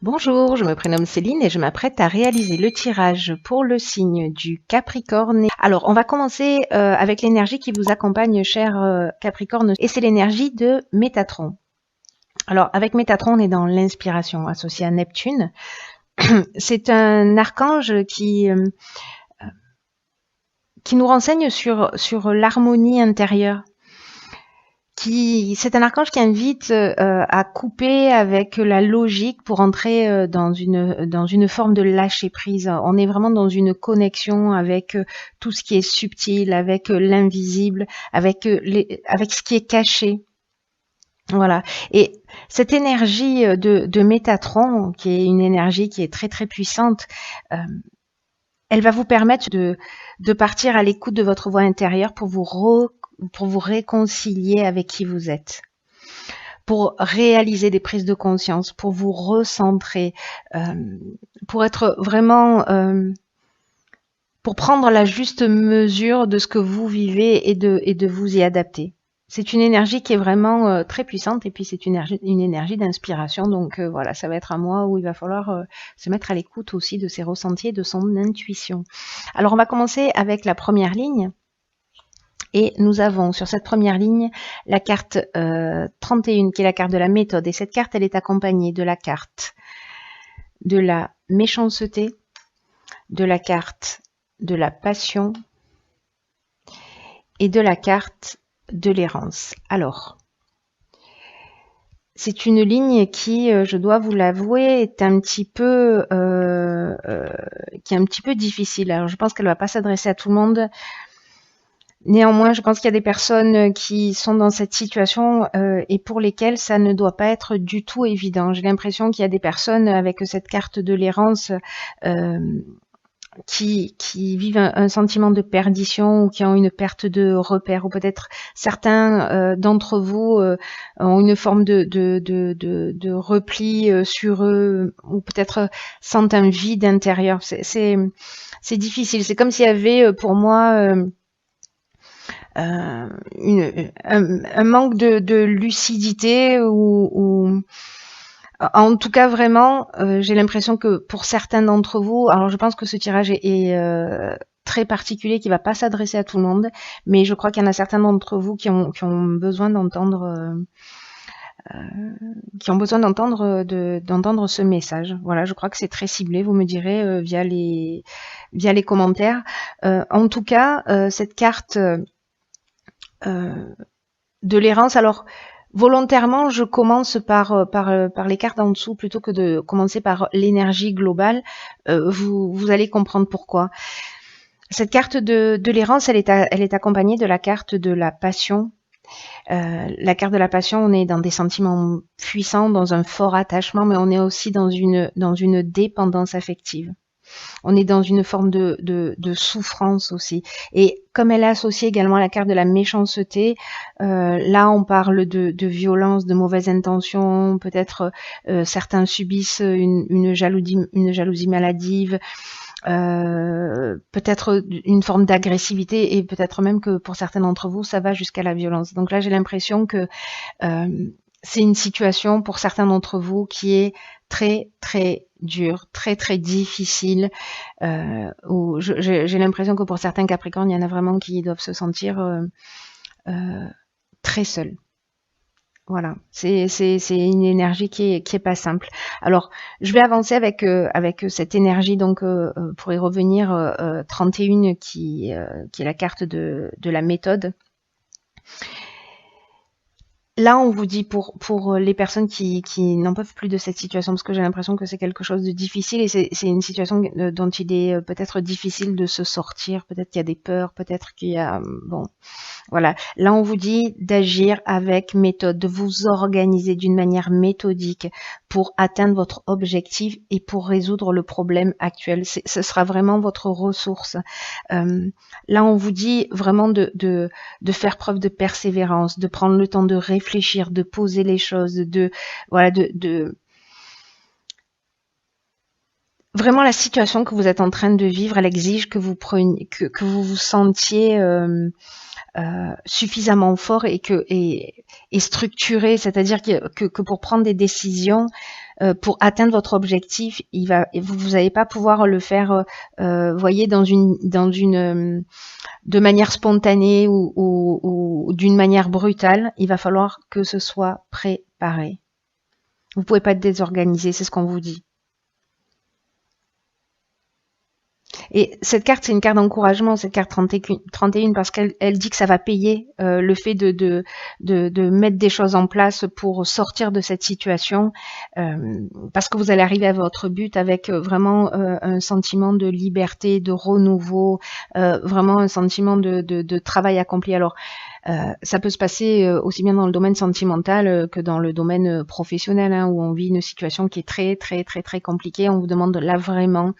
Bonjour, je me prénomme Céline et je m'apprête à réaliser le tirage pour le signe du Capricorne. Alors, on va commencer avec l'énergie qui vous accompagne, cher Capricorne, et c'est l'énergie de Métatron. Alors, avec Métatron, on est dans l'inspiration associée à Neptune. C'est un archange qui nous renseigne sur l'harmonie intérieure. C'est un archange qui invite à couper avec la logique pour entrer dans une forme de lâcher prise. On est vraiment dans une connexion avec tout ce qui est subtil, avec l'invisible, avec ce qui est caché. Voilà. Et cette énergie de Métatron, qui est une énergie qui est très très puissante, elle va vous permettre de partir à l'écoute de votre voix intérieure pour vous réconcilier avec qui vous êtes, pour réaliser des prises de conscience, pour vous recentrer, pour être vraiment, pour prendre la juste mesure de ce que vous vivez et de vous y adapter. C'est une énergie qui est vraiment très puissante et puis c'est une énergie d'inspiration. Donc voilà, ça va être un mois où il va falloir se mettre à l'écoute aussi de ses ressentis et de son intuition. Alors on va commencer avec la première ligne. Et nous avons sur cette première ligne la carte 31 qui est la carte de la méthode. Et cette carte, elle est accompagnée de la carte de la méchanceté, de la carte de la passion et de la carte de l'errance. Alors, c'est une ligne qui, je dois vous l'avouer, est un petit peu difficile. Alors, je pense qu'elle ne va pas s'adresser à tout le monde. Néanmoins, je pense qu'il y a des personnes qui sont dans cette situation et pour lesquelles ça ne doit pas être du tout évident. J'ai l'impression qu'il y a des personnes avec cette carte de l'errance qui vivent un sentiment de perdition ou qui ont une perte de repère, ou peut-être certains d'entre vous ont une forme de repli sur eux, ou peut-être sentent un vide intérieur. C'est difficile. C'est comme s'il y avait pour moi un manque de lucidité ou en tout cas vraiment j'ai l'impression que pour certains d'entre vous, alors je pense que ce tirage est très particulier, qui va pas s'adresser à tout le monde, mais je crois qu'il y en a certains d'entre vous qui ont besoin d'entendre d'entendre ce message. Voilà, je crois que c'est très ciblé, vous me direz via les commentaires. En tout cas, cette carte de l'errance, alors volontairement je commence par les cartes en dessous plutôt que de commencer par l'énergie globale. Vous allez comprendre pourquoi. Cette carte de l'errance, elle est accompagnée de la carte de la passion. La carte de la passion, on est dans des sentiments puissants, dans un fort attachement, mais on est aussi dans une dépendance affective. On est dans une forme de souffrance aussi. Et comme elle est associée également à la carte de la méchanceté, là on parle de violence, de mauvaises intentions, peut-être certains subissent une jalousie maladive, peut-être une forme d'agressivité, et peut-être même que pour certains d'entre vous, ça va jusqu'à la violence. Donc là, j'ai l'impression que c'est une situation pour certains d'entre vous qui est très très dur, très très difficile, où j'ai l'impression que pour certains Capricornes, il y en a vraiment qui doivent se sentir très seuls. Voilà, c'est une énergie qui est pas simple. Alors, je vais avancer avec cette énergie, donc pour y revenir, 31 qui est la carte de la méthode. Là, on vous dit pour les personnes qui n'en peuvent plus de cette situation, parce que j'ai l'impression que c'est quelque chose de difficile et c'est une situation dont il est peut-être difficile de se sortir. Peut-être qu'il y a des peurs, peut-être qu'il y a... Bon, voilà. Là, on vous dit d'agir avec méthode, de vous organiser d'une manière méthodique pour atteindre votre objectif et pour résoudre le problème actuel. Ce sera vraiment votre ressource. Là, on vous dit vraiment de faire preuve de persévérance, de prendre le temps de réfléchir, de poser les choses, vraiment la situation que vous êtes en train de vivre, elle exige que vous preniez, que vous vous sentiez suffisamment fort et structuré, c'est-à-dire que pour prendre des décisions, pour atteindre votre objectif, vous n'allez pas pouvoir le faire, voyez, de manière spontanée ou d'une manière brutale. Il va falloir que ce soit préparé. Vous pouvez pas être désorganisé, c'est ce qu'on vous dit. Et cette carte, c'est une carte d'encouragement, cette carte 31, parce qu'elle dit que ça va payer le fait de mettre des choses en place pour sortir de cette situation, parce que vous allez arriver à votre but avec vraiment un sentiment de liberté, de renouveau, vraiment un sentiment de travail accompli. Alors, ça peut se passer aussi bien dans le domaine sentimental que dans le domaine professionnel, hein, où on vit une situation qui est très, très, très, très compliquée. On vous demande là vraiment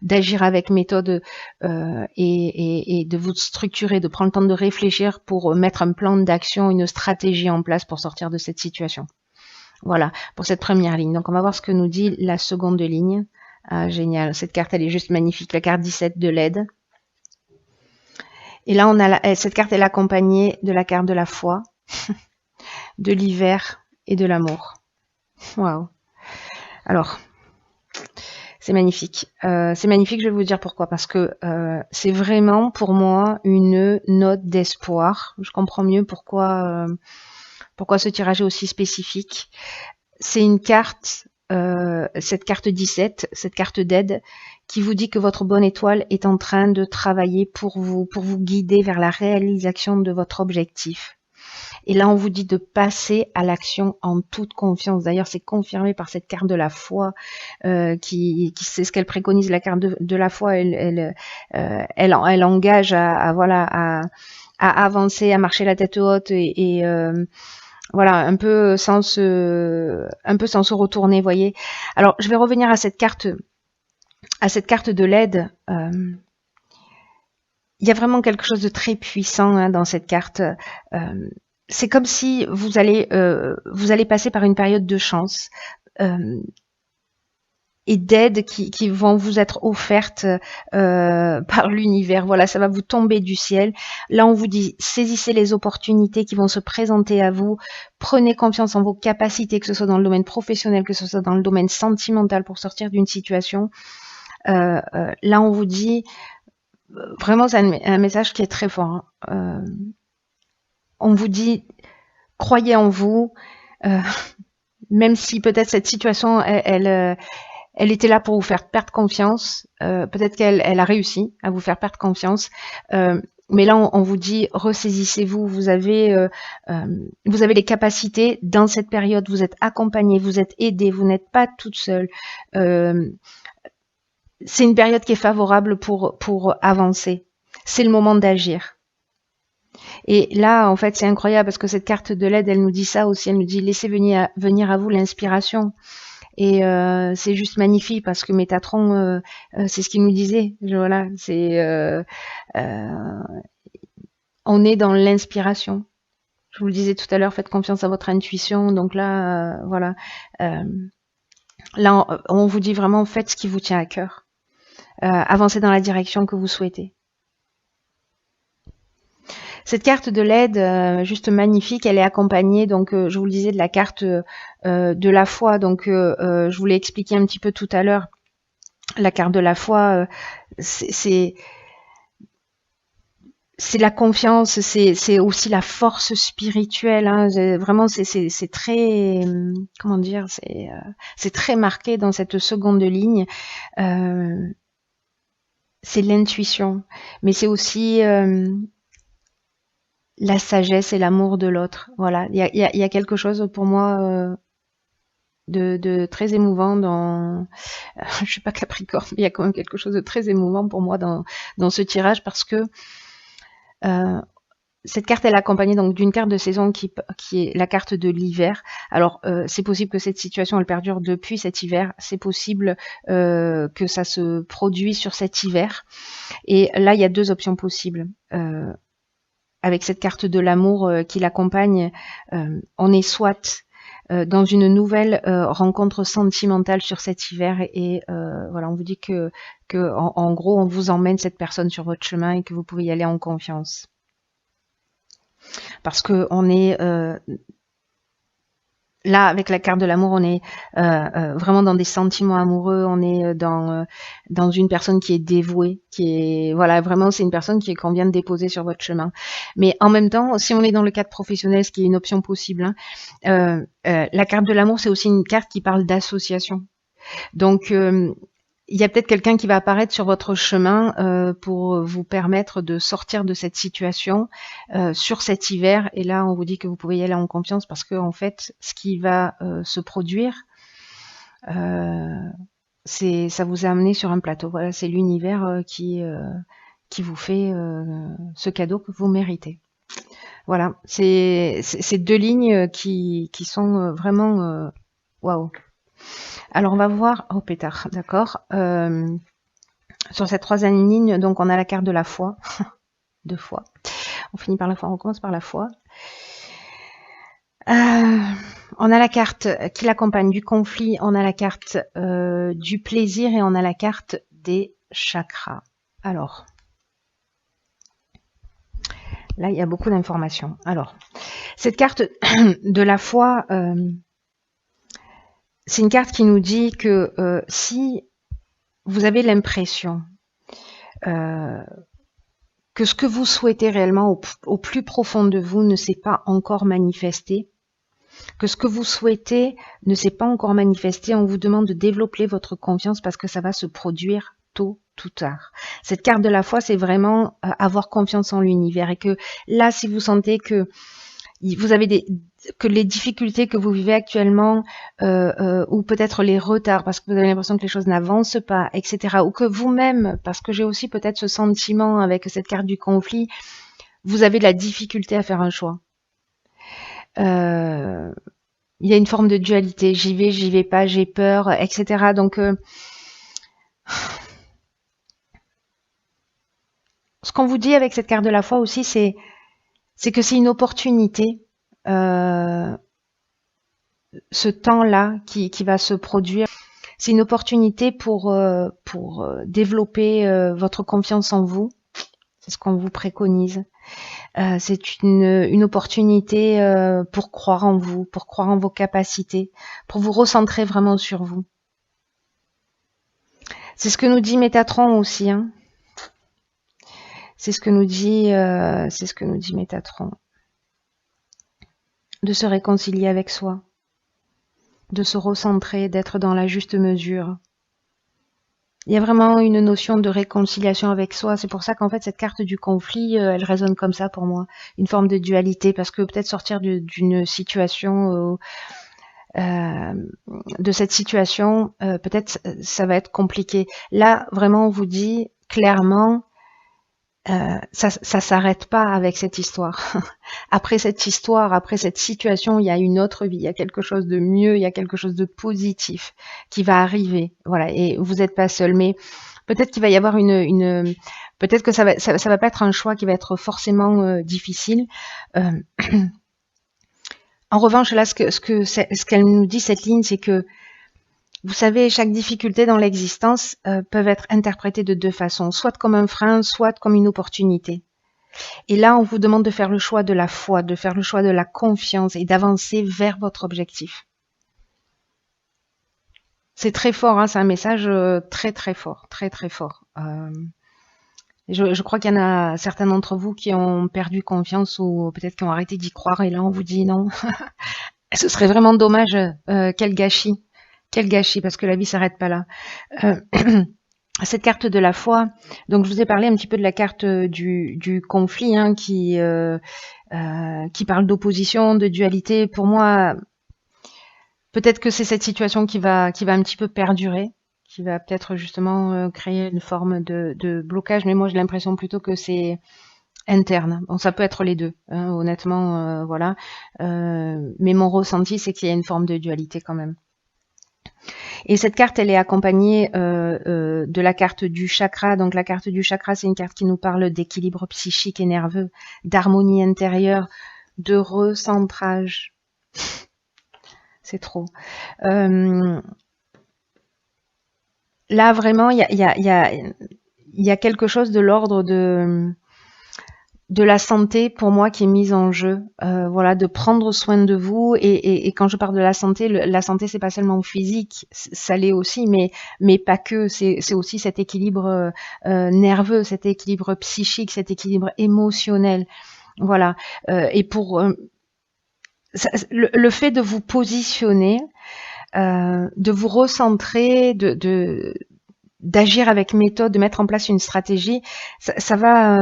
d'agir avec méthode et de vous structurer, de prendre le temps de réfléchir pour mettre un plan d'action, une stratégie en place pour sortir de cette situation. Voilà, pour cette première ligne. Donc, on va voir ce que nous dit la seconde ligne. Ah, génial. Cette carte, elle est juste magnifique. La carte 17 de l'aide. Et là, on a cette carte, elle est accompagnée de la carte de la foi, de l'hiver et de l'amour. Waouh. Alors, c'est magnifique. C'est magnifique, je vais vous dire pourquoi. Parce que c'est vraiment, pour moi, une note d'espoir. Je comprends mieux pourquoi ce tirage est aussi spécifique. C'est une carte, cette carte 17, cette carte d'aide, qui vous dit que votre bonne étoile est en train de travailler pour vous guider vers la réalisation de votre objectif. Et là, on vous dit de passer à l'action en toute confiance. D'ailleurs, c'est confirmé par cette carte de la foi, qui c'est ce qu'elle préconise. La carte de la foi, elle engage à avancer, à marcher la tête haute et voilà, un peu sans se retourner, voyez. Alors, je vais revenir à cette carte de l'aide. Il y a vraiment quelque chose de très puissant, hein, dans cette carte. C'est comme si vous allez passer par une période de chance et d'aide qui vont vous être offertes par l'univers. Voilà, ça va vous tomber du ciel. Là, on vous dit, saisissez les opportunités qui vont se présenter à vous. Prenez confiance en vos capacités, que ce soit dans le domaine professionnel, que ce soit dans le domaine sentimental, pour sortir d'une situation. Là, on vous dit, vraiment, c'est un message qui est très fort, hein. On vous dit, croyez en vous, même si peut-être cette situation, elle était là pour vous faire perdre confiance. Peut-être qu'elle a réussi à vous faire perdre confiance. Mais là, on vous dit, ressaisissez-vous. Vous avez les capacités dans cette période. Vous êtes accompagné, vous êtes aidé, vous n'êtes pas toute seule. C'est une période qui est favorable pour avancer. C'est le moment d'agir. Et là, en fait, c'est incroyable parce que cette carte de l'aide, elle nous dit ça aussi. Elle nous dit, laissez venir à vous l'inspiration. Et c'est juste magnifique parce que Métatron, c'est ce qu'il nous disait. Voilà, on est dans l'inspiration. Je vous le disais tout à l'heure, faites confiance à votre intuition. Donc là, voilà. Là, on vous dit vraiment, faites ce qui vous tient à cœur. Avancez dans la direction que vous souhaitez. Cette carte de l'aide, juste magnifique, elle est accompagnée, donc je vous le disais, de la carte de la foi. Donc je vous l'ai expliqué un petit peu tout à l'heure. La carte de la foi, c'est la confiance, c'est aussi la force spirituelle, hein. Vraiment, c'est très, comment dire, c'est très marqué dans cette seconde ligne. C'est l'intuition, mais c'est aussi la sagesse et l'amour de l'autre. Voilà, il y a quelque chose pour moi de très émouvant dans... je suis pas Capricorne, mais il y a quand même quelque chose de très émouvant pour moi dans ce tirage parce que cette carte, elle est accompagnée donc d'une carte de saison qui est la carte de l'hiver. Alors, c'est possible que cette situation, elle perdure depuis cet hiver. C'est possible que ça se produit sur cet hiver. Et là, il y a deux options possibles. Avec cette carte de l'amour qui l'accompagne, on est soit dans une nouvelle rencontre sentimentale sur cet hiver et voilà, on vous dit que en gros, on vous emmène cette personne sur votre chemin et que vous pouvez y aller en confiance. Parce que on est Là, avec la carte de l'amour, on est vraiment dans des sentiments amoureux, on est dans une personne qui est dévouée, qui est voilà, vraiment c'est une personne qu'on vient de déposer sur votre chemin. Mais en même temps, si on est dans le cadre professionnel, ce qui est une option possible, hein, la carte de l'amour, c'est aussi une carte qui parle d'association. Donc il y a peut-être quelqu'un qui va apparaître sur votre chemin pour vous permettre de sortir de cette situation sur cet hiver. Et là, on vous dit que vous pouvez y aller en confiance parce que en fait, ce qui va se produire, euh, ça vous a amené sur un plateau. Voilà, c'est l'univers qui vous fait ce cadeau que vous méritez. Voilà, c'est deux lignes qui sont vraiment waouh. Alors on va voir, oh pétard, d'accord. Sur cette troisième ligne, donc on a la carte de la foi, deux fois. On finit par la foi, on commence par la foi. On a la carte qui l'accompagne du conflit, on a la carte du plaisir et on a la carte des chakras. Alors, là il y a beaucoup d'informations. Alors, cette carte de la foi, c'est une carte qui nous dit que si vous avez l'impression que ce que vous souhaitez réellement au plus profond de vous ne s'est pas encore manifesté, que ce que vous souhaitez ne s'est pas encore manifesté, on vous demande de développer votre confiance parce que ça va se produire tôt ou tard. Cette carte de la foi, c'est vraiment avoir confiance en l'univers et que là, si vous sentez que vous avez que les difficultés que vous vivez actuellement ou peut-être les retards parce que vous avez l'impression que les choses n'avancent pas, etc. Ou que vous-même, parce que j'ai aussi peut-être ce sentiment avec cette carte du conflit, vous avez de la difficulté à faire un choix. Il y a une forme de dualité, j'y vais pas, j'ai peur, etc. Donc, ce qu'on vous dit avec cette carte de la foi aussi, c'est que c'est une opportunité, ce temps-là qui va se produire. C'est une opportunité pour développer votre confiance en vous. C'est ce qu'on vous préconise. C'est une opportunité pour croire en vous, pour croire en vos capacités, pour vous recentrer vraiment sur vous. C'est ce que nous dit Métatron aussi. Hein. C'est ce que nous dit Métatron. De se réconcilier avec soi, de se recentrer, d'être dans la juste mesure. Il y a vraiment une notion de réconciliation avec soi. C'est pour ça qu'en fait, cette carte du conflit, elle résonne comme ça pour moi. Une forme de dualité, parce que peut-être sortir d'une situation, de cette situation, peut-être ça va être compliqué. Là, vraiment, on vous dit clairement, ça s'arrête pas avec cette histoire. Après cette histoire, après cette situation, il y a une autre vie, il y a quelque chose de mieux, il y a quelque chose de positif qui va arriver. Voilà, et vous n'êtes pas seul. Mais peut-être qu'il va y avoir peut-être que ça va pas être un choix qui va être forcément difficile. En revanche, là, ce qu'elle nous dit, cette ligne, c'est que vous savez, chaque difficulté dans l'existence peut être interprétée de deux façons, soit comme un frein, soit comme une opportunité. Et là, on vous demande de faire le choix de la foi, de faire le choix de la confiance et d'avancer vers votre objectif. C'est très fort, hein, c'est un message très très fort, très très fort. Je crois qu'il y en a certains d'entre vous qui ont perdu confiance ou peut-être qui ont arrêté d'y croire et là on vous dit non. Ce serait vraiment dommage, quel gâchis. Quel gâchis, parce que la vie s'arrête pas là. Cette carte de la foi, donc je vous ai parlé un petit peu de la carte du conflit, hein, qui parle d'opposition, de dualité. Pour moi, peut-être que c'est cette situation qui va un petit peu perdurer, qui va peut-être justement créer une forme de blocage, mais moi j'ai l'impression plutôt que c'est interne. Bon, ça peut être les deux, hein, honnêtement, voilà. Mais mon ressenti, c'est qu'il y a une forme de dualité quand même. Et cette carte, elle est accompagnée de la carte du chakra. Donc la carte du chakra, c'est une carte qui nous parle d'équilibre psychique et nerveux, d'harmonie intérieure, de recentrage. C'est trop. Là, vraiment, il y a quelque chose de l'ordre de de la santé pour moi qui est mise en jeu. Voilà, de prendre soin de vous. Et quand je parle de la santé, c'est pas seulement physique, ça l'est aussi, mais pas que. C'est aussi cet équilibre nerveux, cet équilibre psychique, cet équilibre émotionnel. Voilà. Et pour le fait de vous positionner, de vous recentrer, d'agir avec méthode, de mettre en place une stratégie, ça va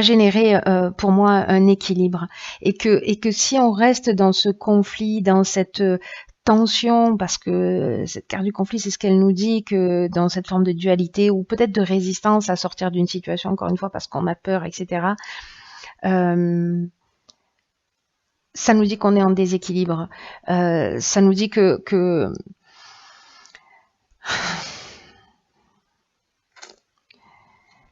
générer pour moi un équilibre. Et que si on reste dans ce conflit, dans cette tension, parce que cette carte du conflit, c'est ce qu'elle nous dit, que dans cette forme de dualité ou peut-être de résistance à sortir d'une situation, encore une fois, parce qu'on a peur, etc., ça nous dit qu'on est en déséquilibre. Ça nous dit que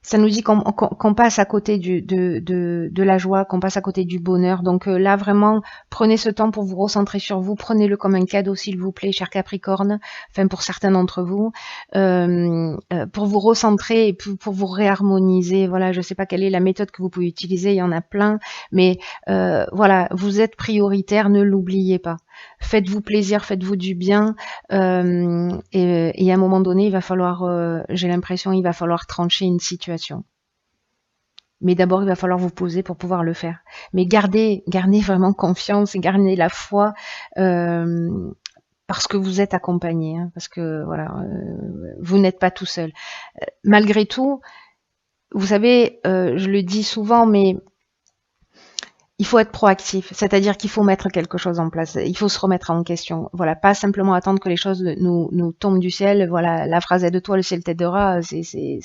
ça nous dit qu'on passe à côté de la joie, qu'on passe à côté du bonheur. Donc là, vraiment, prenez ce temps pour vous recentrer sur vous. Prenez-le comme un cadeau, s'il vous plaît, cher Capricorne, enfin pour certains d'entre vous, pour vous recentrer et pour vous réharmoniser. Voilà, je ne sais pas quelle est la méthode que vous pouvez utiliser, il y en a plein, mais voilà, vous êtes prioritaire, ne l'oubliez pas. Faites-vous plaisir, faites-vous du bien, et à un moment donné, il va falloir, j'ai l'impression, il va falloir trancher une situation. Mais d'abord, il va falloir vous poser pour pouvoir le faire. Mais gardez vraiment confiance et gardez la foi, parce que vous êtes accompagné, hein, parce que voilà, vous n'êtes pas tout seul. Malgré tout, vous savez, je le dis souvent, mais il faut être proactif, c'est-à-dire qu'il faut mettre quelque chose en place, il faut se remettre en question. Voilà, pas simplement attendre que les choses nous tombent du ciel. Voilà, la phrase aide-toi, le ciel t'aidera, c'est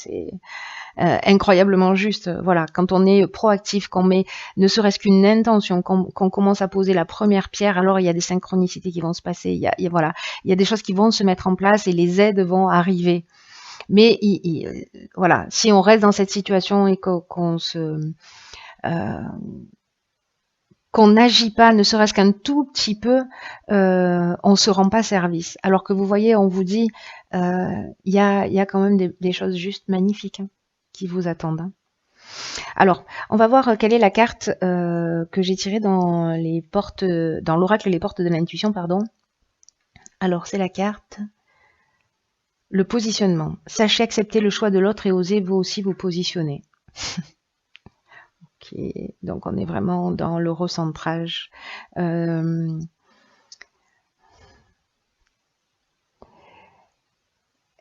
incroyablement juste. Voilà, quand on est proactif, qu'on met ne serait-ce qu'une intention, qu'on commence à poser la première pierre, alors il y a des synchronicités qui vont se passer. Il y a des choses qui vont se mettre en place et les aides vont arriver. Mais voilà, si on reste dans cette situation et qu'on n'agit pas, ne serait-ce qu'un tout petit peu, on se rend pas service. Alors que vous voyez, on vous dit, il y a quand même des choses juste magnifiques, hein, qui vous attendent, hein. Alors, on va voir quelle est la carte que j'ai tirée dans l'oracle Les Portes de l'Intuition, pardon. Alors, c'est la carte le positionnement. Sachez accepter le choix de l'autre et osez vous aussi vous positionner. Donc on est vraiment dans le recentrage.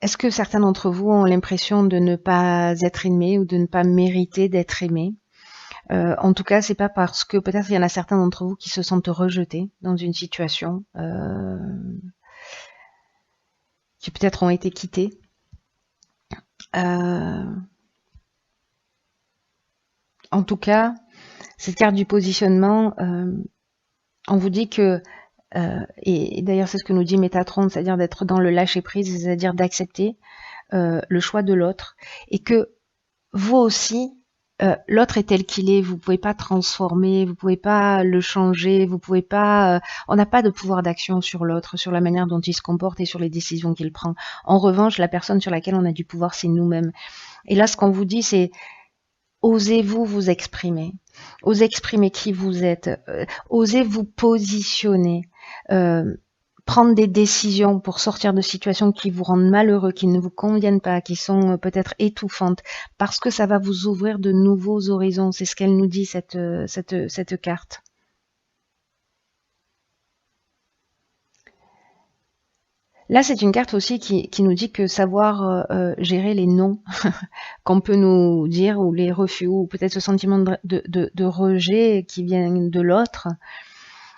Est-ce que certains d'entre vous ont l'impression de ne pas être aimés ou de ne pas mériter d'être aimés? En tout cas, c'est pas parce que peut-être il y en a certains d'entre vous qui se sentent rejetés dans une situation, qui peut-être ont été quittés. En tout cas, cette carte du positionnement, on vous dit que, et d'ailleurs c'est ce que nous dit Métatron, c'est-à-dire d'être dans le lâcher-prise, c'est-à-dire d'accepter le choix de l'autre, et que vous aussi, l'autre est tel qu'il est, vous pouvez pas transformer, vous pouvez pas le changer, vous pouvez pas, on n'a pas de pouvoir d'action sur l'autre, sur la manière dont il se comporte et sur les décisions qu'il prend. En revanche, la personne sur laquelle on a du pouvoir, c'est nous-mêmes. Et là, ce qu'on vous dit, c'est osez-vous vous exprimer, osez exprimer qui vous êtes, osez vous positionner, prendre des décisions pour sortir de situations qui vous rendent malheureux, qui ne vous conviennent pas, qui sont peut-être étouffantes, parce que ça va vous ouvrir de nouveaux horizons. C'est ce qu'elle nous dit, cette carte. Là, c'est une carte aussi qui nous dit que savoir gérer les non qu'on peut nous dire, ou les refus, ou peut-être ce sentiment de rejet qui vient de l'autre,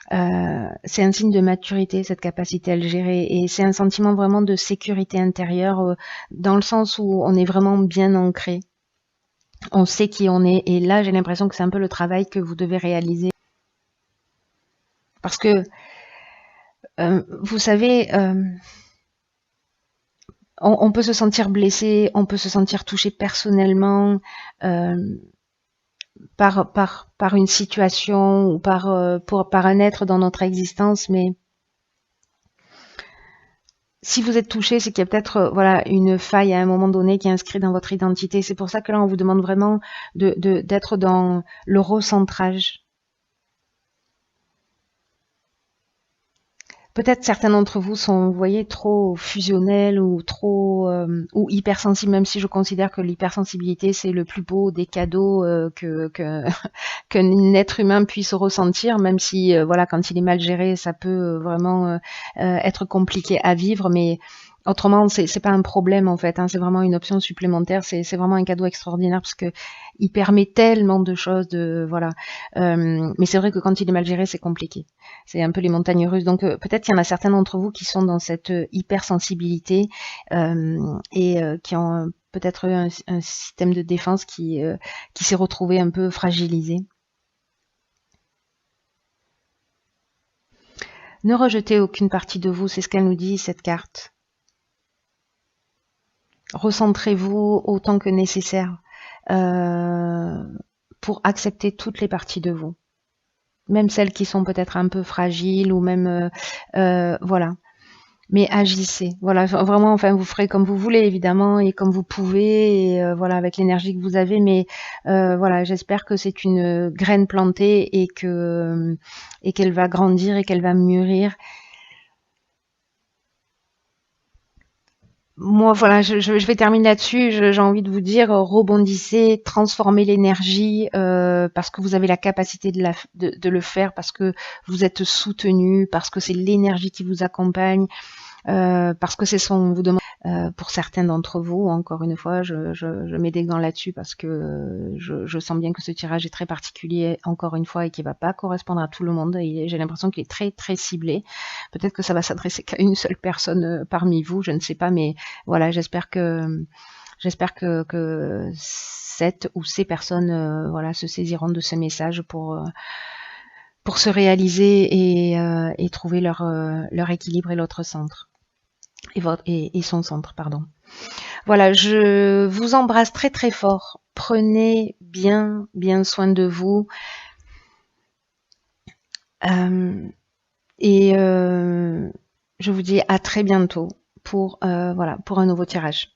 c'est un signe de maturité, cette capacité à le gérer. Et c'est un sentiment vraiment de sécurité intérieure, dans le sens où on est vraiment bien ancré. On sait qui on est. Et là, j'ai l'impression que c'est un peu le travail que vous devez réaliser. Parce que, vous savez, on peut se sentir blessé, on peut se sentir touché personnellement par une situation ou par un être dans notre existence, mais si vous êtes touché, c'est qu'il y a peut-être voilà une faille à un moment donné qui est inscrite dans votre identité. C'est pour ça que là, on vous demande vraiment d'être dans le recentrage. Peut-être certains d'entre vous sont, vous voyez, trop fusionnels ou trop ou hypersensibles, même si je considère que l'hypersensibilité c'est le plus beau des cadeaux qu'un être humain puisse ressentir, même si voilà, quand il est mal géré, ça peut vraiment être compliqué à vivre, mais autrement, c'est pas un problème en fait, hein, c'est vraiment une option supplémentaire, c'est vraiment un cadeau extraordinaire parce que il permet tellement de choses, de voilà. Mais c'est vrai que quand il est mal géré, c'est compliqué. C'est un peu les montagnes russes. Donc peut-être qu'il y en a certains d'entre vous qui sont dans cette hypersensibilité et qui ont peut-être eu un système de défense qui s'est retrouvé un peu fragilisé. Ne rejetez aucune partie de vous, c'est ce qu'elle nous dit, cette carte. Recentrez-vous autant que nécessaire euh, pour accepter toutes les parties de vous, même celles qui sont peut-être un peu fragiles ou même voilà. Mais agissez, voilà, vraiment, enfin, vous ferez comme vous voulez évidemment et comme vous pouvez, et, voilà, avec l'énergie que vous avez. Mais voilà, j'espère que c'est une graine plantée et qu'elle va grandir et qu'elle va mûrir. Moi, voilà, je vais terminer là-dessus. J'ai envie de vous dire, rebondissez, transformez l'énergie parce que vous avez la capacité de le faire, parce que vous êtes soutenu, parce que c'est l'énergie qui vous accompagne, parce que c'est son vous demande. Pour certains d'entre vous, encore une fois, je mets des gants là-dessus parce que je sens bien que ce tirage est très particulier, encore une fois, et qui va pas correspondre à tout le monde. Et j'ai l'impression qu'il est très très ciblé. Peut-être que ça va s'adresser qu'à une seule personne parmi vous, je ne sais pas, mais voilà, j'espère que cette ou ces personnes voilà se saisiront de ce message pour se réaliser et trouver leur équilibre et l'autre centre et son centre, pardon. Voilà, je vous embrasse très très fort. Prenez bien bien soin de vous euh, et je vous dis à très bientôt pour voilà pour un nouveau tirage.